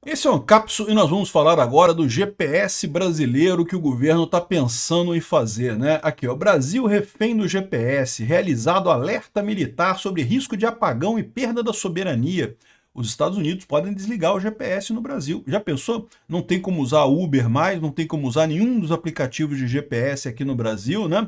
Esse é o Ancapsu e nós vamos falar agora do GPS brasileiro que o governo está pensando em fazer, né? Aqui, ó, Brasil refém do GPS, realizado alerta militar sobre risco de apagão e perda da soberania. Os Estados Unidos podem desligar o GPS no Brasil. Já pensou? Não tem como usar Uber mais, não tem como usar nenhum dos aplicativos de GPS aqui no Brasil, né?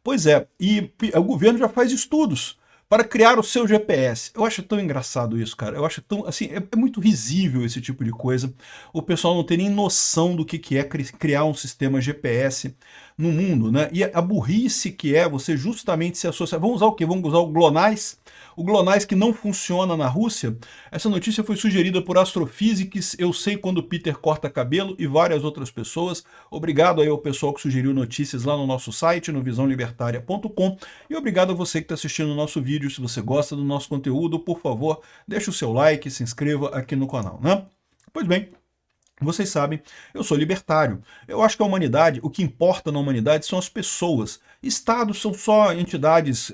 Pois é, e o governo já faz estudos para criar o seu GPS. Eu acho tão engraçado isso, cara. Eu acho tão, assim, é muito risível esse tipo de coisa. O pessoal não tem nem noção do que é criar um sistema GPS no mundo, né? E a burrice que é você justamente se associar. Vamos usar o quê? Vamos usar o GLONASS? O GLONASS que não funciona na Rússia. Essa notícia foi sugerida por Astrophysics, Eu Sei Quando Peter Corta Cabelo e várias outras pessoas. Obrigado aí ao pessoal que sugeriu notícias lá no nosso site, no visãolibertaria.com, e obrigado a você que está assistindo o nosso vídeo. Se você gosta do nosso conteúdo, por favor, deixe o seu like, se inscreva aqui no canal, né? Pois bem, vocês sabem, eu sou libertário. Eu acho que a humanidade, o que importa na humanidade são as pessoas. Estados são só entidades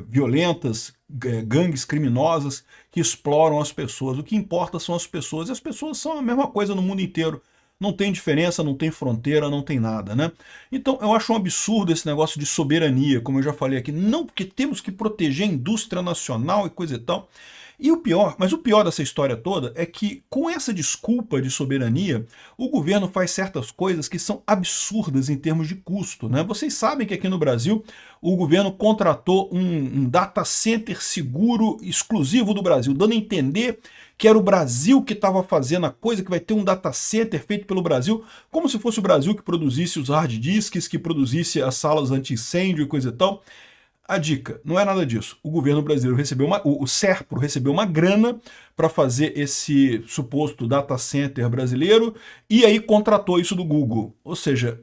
violentas, gangues criminosas que exploram as pessoas. O que importa são as pessoas, e as pessoas são a mesma coisa no mundo inteiro. Não tem diferença, não tem fronteira, não tem nada, né? Então eu acho um absurdo esse negócio de soberania, como eu já falei aqui. Não, porque temos que proteger a indústria nacional e coisa e tal. E o pior, mas o pior dessa história toda é que, com essa desculpa de soberania, o governo faz certas coisas que são absurdas em termos de custo, né? Vocês sabem que aqui no Brasil o governo contratou um data center seguro exclusivo do Brasil, dando a entender que era o Brasil que estava fazendo a coisa, que vai ter um data center feito pelo Brasil, como se fosse o Brasil que produzisse os hard disks, que produzisse as salas anti-incêndio e coisa e tal. A dica, não é nada disso. O governo brasileiro recebeu o SERPRO recebeu uma grana para fazer esse suposto data center brasileiro e aí contratou isso do Google. Ou seja,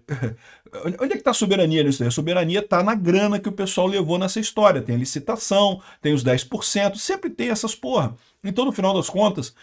onde é que está a soberania nisso daí? A soberania está na grana que o pessoal levou nessa história. Tem a licitação, tem os 10%, sempre tem essas porra. Então, no final das contas,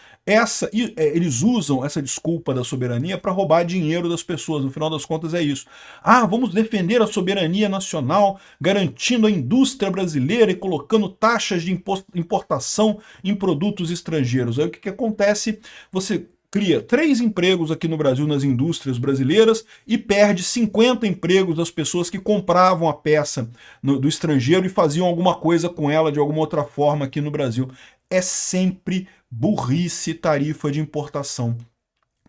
eles usam essa desculpa da soberania para roubar dinheiro das pessoas. No final das contas é isso. Ah, vamos defender a soberania nacional, garantindo a indústria brasileira e colocando taxas de importação em produtos estrangeiros. Aí o que acontece? Você cria 3 empregos aqui no Brasil nas indústrias brasileiras e perde 50 empregos das pessoas que compravam a peça do estrangeiro e faziam alguma coisa com ela de alguma outra forma aqui no Brasil. É sempre burrice tarifa de importação.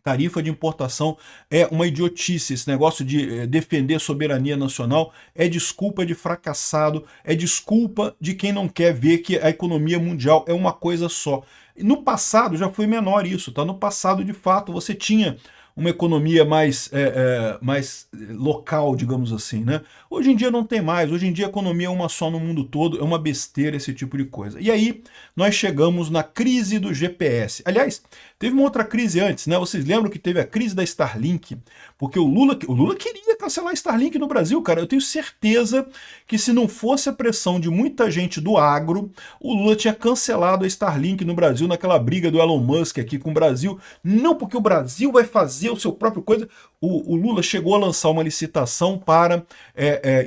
Tarifa de importação é uma idiotice. Esse negócio de defender a soberania nacional é desculpa de fracassado, é desculpa de quem não quer ver que a economia mundial é uma coisa só. No passado já foi menor isso, tá? No passado, de fato, você tinha uma economia mais local, digamos assim, né? Hoje em dia não tem mais, hoje em dia a economia é uma só no mundo todo, é uma besteira esse tipo de coisa. E aí nós chegamos na crise do GPS. Aliás, teve uma outra crise antes, né? Vocês lembram que teve a crise da Starlink? Porque o Lula queria cancelar a Starlink no Brasil, cara. Eu tenho certeza que se não fosse a pressão de muita gente do agro, o Lula tinha cancelado a Starlink no Brasil, naquela briga do Elon Musk aqui com o Brasil. Não porque o Brasil vai fazer o seu próprio coisa. O Lula chegou a lançar uma licitação para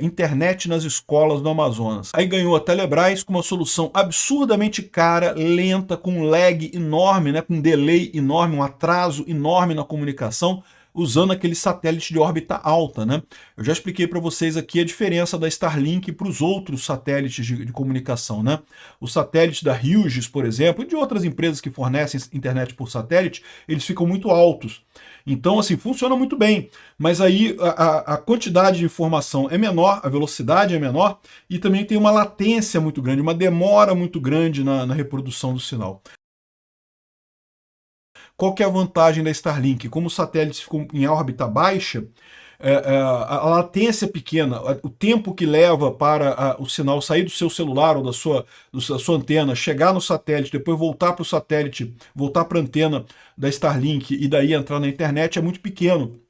internet nas escolas do Amazonas. Aí ganhou a Telebrás com uma solução absurdamente cara, lenta, com um lag enorme, né, com um delay enorme, um atraso enorme na comunicação, usando aquele satélite de órbita alta, né? Eu já expliquei para vocês aqui a diferença da Starlink para os outros satélites de comunicação, né? Os satélites da Hughes, por exemplo, e de outras empresas que fornecem internet por satélite, eles ficam muito altos. Então, assim, funciona muito bem, mas aí a quantidade de informação é menor, a velocidade é menor e também tem uma latência muito grande, uma demora muito grande na reprodução do sinal. Qual que é a vantagem da Starlink? Como os satélites ficam em órbita baixa, a latência é pequena, o tempo que leva para o sinal sair do seu celular ou da sua antena, chegar no satélite, depois voltar para o satélite, voltar para a antena da Starlink e daí entrar na internet é muito pequeno.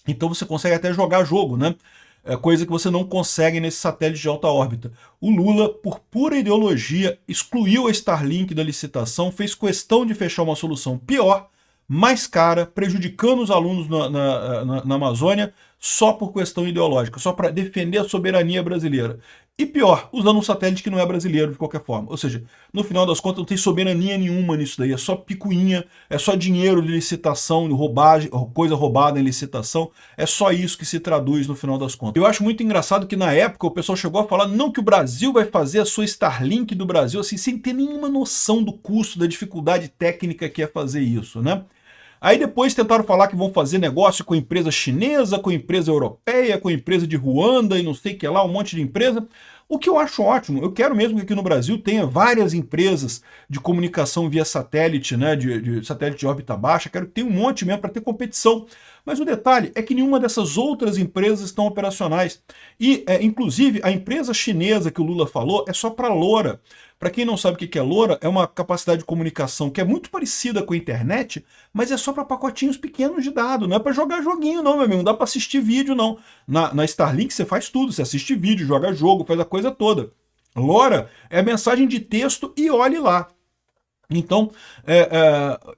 Então você consegue até jogar jogo, né? Coisa que você não consegue nesse satélite de alta órbita. O Lula, por pura ideologia, excluiu a Starlink da licitação, fez questão de fechar uma solução pior, mais cara, prejudicando os alunos na Amazônia, só por questão ideológica, só para defender a soberania brasileira. E pior, usando um satélite que não é brasileiro de qualquer forma. Ou seja, no final das contas não tem soberania nenhuma nisso daí, é só picuinha, é só dinheiro de licitação, de roubagem, coisa roubada em licitação, é só isso que se traduz no final das contas. Eu acho muito engraçado que na época o pessoal chegou a falar não que o Brasil vai fazer a sua Starlink do Brasil, assim, sem ter nenhuma noção do custo, da dificuldade técnica que é fazer isso, né? Aí depois tentaram falar que vão fazer negócio com empresa chinesa, com empresa europeia, com empresa de Ruanda e não sei o que lá, um monte de empresa. O que eu acho ótimo, eu quero mesmo que aqui no Brasil tenha várias empresas de comunicação via satélite, né, de satélite de órbita baixa, quero que tenha um monte mesmo para ter competição. Mas o detalhe é que nenhuma dessas outras empresas estão operacionais. E, inclusive, a empresa chinesa que o Lula falou é só para LoRa. Para quem não sabe o que é LoRa, é uma capacidade de comunicação que é muito parecida com a internet, mas é só para pacotinhos pequenos de dado, não é para jogar joguinho não, meu amigo, não dá para assistir vídeo não. Na Starlink você faz tudo, você assiste vídeo, joga jogo, faz a coisa toda. LoRa é mensagem de texto e olhe lá. Então,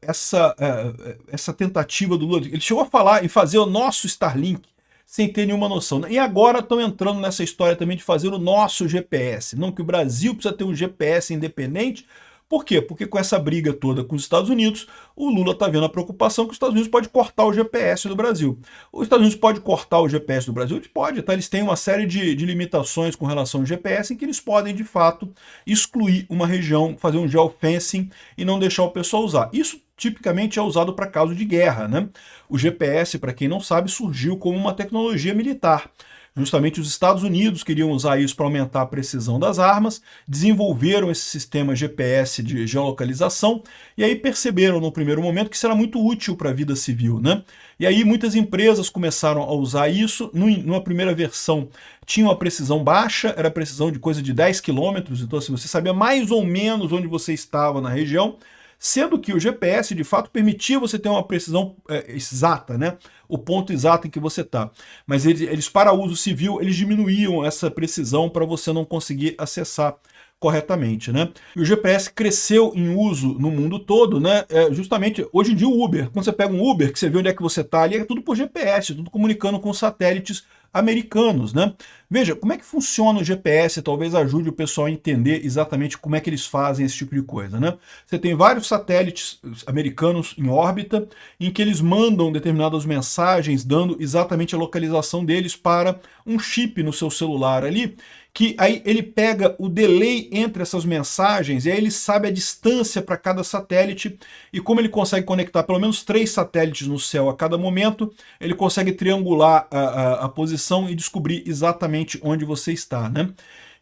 essa tentativa do Lula, ele chegou a falar em fazer o nosso Starlink, sem ter nenhuma noção. E agora estão entrando nessa história também de fazer o nosso GPS. Não que o Brasil precisa ter um GPS independente. Por quê? Porque com essa briga toda com os Estados Unidos, o Lula está vendo a preocupação que os Estados Unidos pode cortar o GPS do Brasil. Os Estados Unidos pode cortar o GPS do Brasil? Eles podem, tá? Eles têm uma série de limitações com relação ao GPS em que eles podem, de fato, excluir uma região, fazer um geofencing e não deixar o pessoal usar. Isso tipicamente é usado para caso de guerra, né? O GPS, para quem não sabe, surgiu como uma tecnologia militar. Justamente os Estados Unidos queriam usar isso para aumentar a precisão das armas, desenvolveram esse sistema GPS de geolocalização e aí perceberam no primeiro momento que isso era muito útil para a vida civil, né? E aí muitas empresas começaram a usar isso. Numa primeira versão tinha uma precisão baixa, era precisão de coisa de 10 quilômetros, então assim, você sabia mais ou menos onde você estava na região, sendo que o GPS, de fato, permitia você ter uma precisão exata, né? O ponto exato em que você está. Mas eles, para uso civil, eles diminuíam essa precisão para você não conseguir acessar corretamente, né? E o GPS cresceu em uso no mundo todo, né? Justamente, hoje em dia o Uber, quando você pega um Uber, que você vê onde é que você está ali, é tudo por GPS, tudo comunicando com satélites americanos, né? Veja, como é que funciona o GPS, talvez ajude o pessoal a entender exatamente como é que eles fazem esse tipo de coisa, né? Você tem vários satélites americanos em órbita, em que eles mandam determinadas mensagens, dando exatamente a localização deles para um chip no seu celular ali, que aí ele pega o delay entre essas mensagens e aí ele sabe a distância para cada satélite, e como ele consegue conectar pelo menos 3 satélites no céu a cada momento, ele consegue triangular a posição e descobrir exatamente onde você está, né?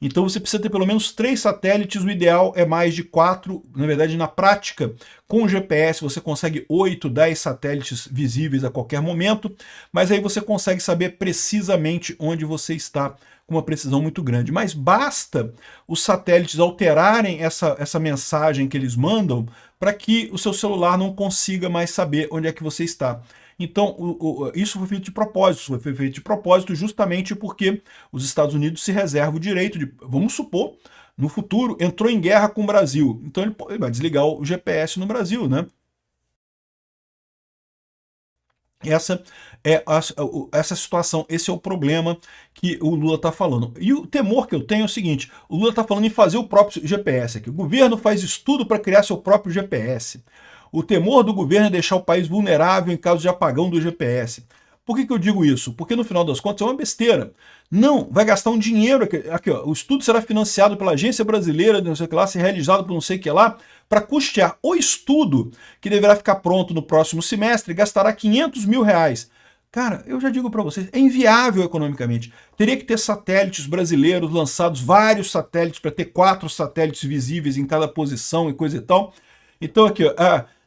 Então você precisa ter pelo menos 3 satélites, o ideal é mais de 4, na verdade na prática, com o GPS você consegue 8, 10 satélites visíveis a qualquer momento, mas aí você consegue saber precisamente onde você está com uma precisão muito grande. Mas basta os satélites alterarem essa mensagem que eles mandam para que o seu celular não consiga mais saber onde é que você está. Então, isso foi feito de propósito, justamente porque os Estados Unidos se reservam o direito de, vamos supor, no futuro, entrou em guerra com o Brasil. Então ele vai desligar o GPS no Brasil, né? Essa é essa situação, esse é o problema que o Lula está falando. E o temor que eu tenho é o seguinte, o Lula está falando em fazer o próprio GPS aqui. O governo faz estudo para criar seu próprio GPS. O temor do governo é deixar o país vulnerável em caso de apagão do GPS. Por que eu digo isso? Porque no final das contas é uma besteira. Não, vai gastar um dinheiro, aqui ó, o estudo será financiado pela Agência Brasileira de não sei o que lá, ser realizado por não sei o que lá, para custear o estudo, que deverá ficar pronto no próximo semestre, gastará 500 mil reais. Cara, eu já digo para vocês, é inviável economicamente. Teria que ter satélites brasileiros lançados, vários satélites, para ter 4 satélites visíveis em cada posição e coisa e tal. Então aqui, ó,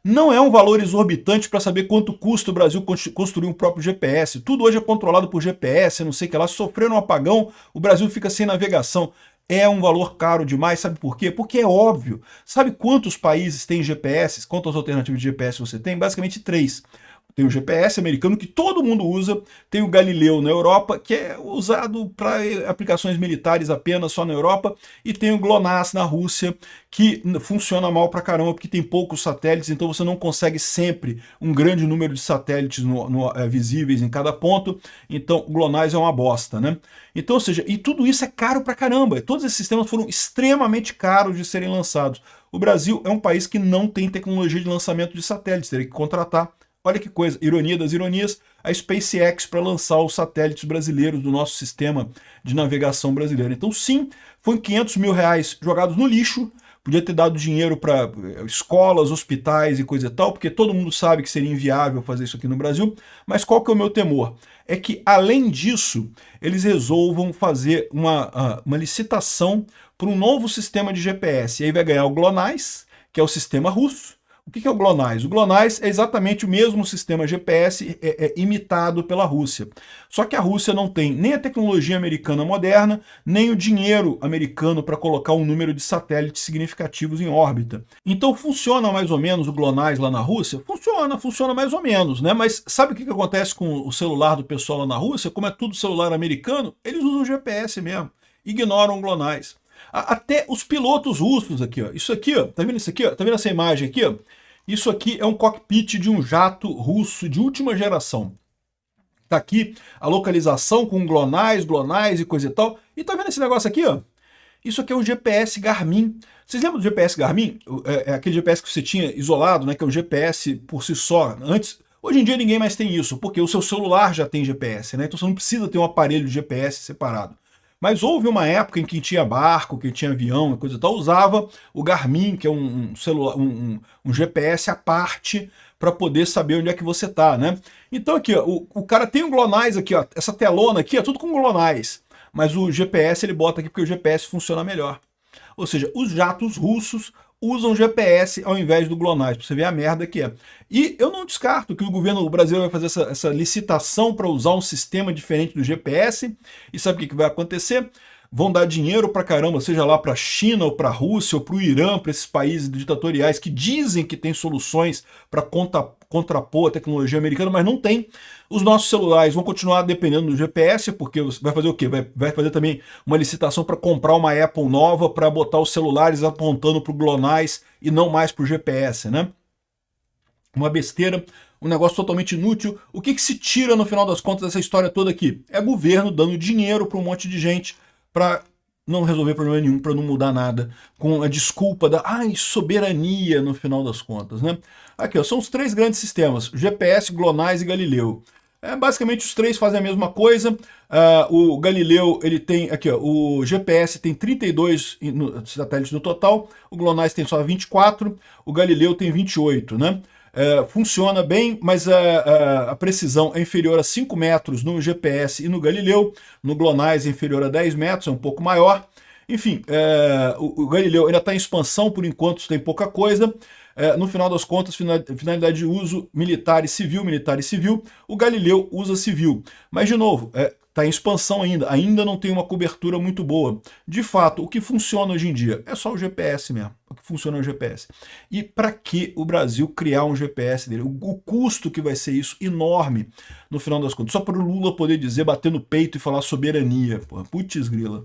não é um valor exorbitante para saber quanto custa o Brasil construir um próprio GPS. Tudo hoje é controlado por GPS, não sei o que lá. Se sofrer um apagão, o Brasil fica sem navegação. É um valor caro demais, sabe por quê? Porque é óbvio. Sabe quantos países têm GPS? Quantas alternativas de GPS você tem? Basicamente 3. Tem o GPS americano, que todo mundo usa, tem o Galileu na Europa, que é usado para aplicações militares apenas só na Europa, e tem o GLONASS na Rússia, que funciona mal pra caramba, porque tem poucos satélites, então você não consegue sempre um grande número de satélites visíveis em cada ponto, então o GLONASS é uma bosta, né? Então, ou seja, e tudo isso é caro pra caramba, todos esses sistemas foram extremamente caros de serem lançados. O Brasil é um país que não tem tecnologia de lançamento de satélites, teria que contratar. Olha que coisa, ironia das ironias, a SpaceX para lançar os satélites brasileiros do nosso sistema de navegação brasileiro. Então sim, foi 500 mil reais jogados no lixo, podia ter dado dinheiro para escolas, hospitais e coisa e tal, porque todo mundo sabe que seria inviável fazer isso aqui no Brasil, mas qual que é o meu temor? É que, além disso, eles resolvam fazer uma licitação para um novo sistema de GPS, e aí vai ganhar o GLONASS, que é o sistema russo. O que é o GLONASS? O GLONASS é exatamente o mesmo sistema GPS imitado pela Rússia. Só que a Rússia não tem nem a tecnologia americana moderna, nem o dinheiro americano para colocar um número de satélites significativos em órbita. Então funciona mais ou menos o GLONASS lá na Rússia? Funciona mais ou menos, né? Mas sabe o que acontece com o celular do pessoal lá na Rússia? Como é tudo celular americano, eles usam o GPS mesmo, ignoram o GLONASS. Até os pilotos russos aqui, ó. Isso aqui, ó, tá vendo isso aqui, ó? Tá vendo essa imagem aqui, ó? Isso aqui é um cockpit de um jato russo de última geração. Tá aqui a localização com GLONASS e coisa e tal. E tá vendo esse negócio aqui, ó? Isso aqui é um GPS Garmin. Vocês lembram do GPS Garmin? É aquele GPS que você tinha isolado, né? Que é um GPS por si só. Antes, hoje em dia ninguém mais tem isso, porque o seu celular já tem GPS, né? Então você não precisa ter um aparelho de GPS separado. Mas houve uma época em que tinha barco, que tinha avião e coisa e tal, usava o Garmin, que é um GPS à parte, para poder saber onde é que você está, né? Então aqui, ó, o cara tem um GLONASS aqui, ó, essa telona aqui é tudo com GLONASS, mas o GPS ele bota aqui porque o GPS funciona melhor. Ou seja, os jatos russos usam GPS ao invés do GLONASS, para você ver a merda que é. E eu não descarto que o governo brasileiro vai fazer essa licitação para usar um sistema diferente do GPS, e sabe o que vai acontecer? Vão dar dinheiro pra caramba, seja lá para a China, ou para a Rússia, ou para o Irã, para esses países ditatoriais que dizem que tem soluções para contrapor a tecnologia americana, mas não tem. Os nossos celulares vão continuar dependendo do GPS, porque vai fazer o quê? Vai fazer também uma licitação para comprar uma Apple nova, para botar os celulares apontando para o GLONASS e não mais para o GPS, né? Uma besteira, um negócio totalmente inútil. O que se tira no final das contas dessa história toda aqui? É governo dando dinheiro para um monte de gente para não resolver problema nenhum, para não mudar nada, com a desculpa da soberania no final das contas, né? Aqui, ó, são os três grandes sistemas, GPS, GLONASS e Galileu. Basicamente os três fazem a mesma coisa. O Galileu, ele tem, aqui ó, o GPS tem 32 satélites no total, o GLONASS tem só 24, o Galileu tem 28, né? Funciona bem, mas a precisão é inferior a 5 metros no GPS e no Galileu, no GLONASS é inferior a 10 metros, é um pouco maior. Enfim, o Galileu ainda está em expansão, por enquanto tem pouca coisa. No final das contas, finalidade de uso militar e civil, o Galileu usa civil. Mas, de novo, está em expansão ainda não tem uma cobertura muito boa. De fato, o que funciona hoje em dia é só o GPS mesmo, o que funciona é o GPS. E para que o Brasil criar um GPS dele? O custo que vai ser isso, enorme, no final das contas. Só para o Lula poder dizer, bater no peito e falar soberania. Putz grila.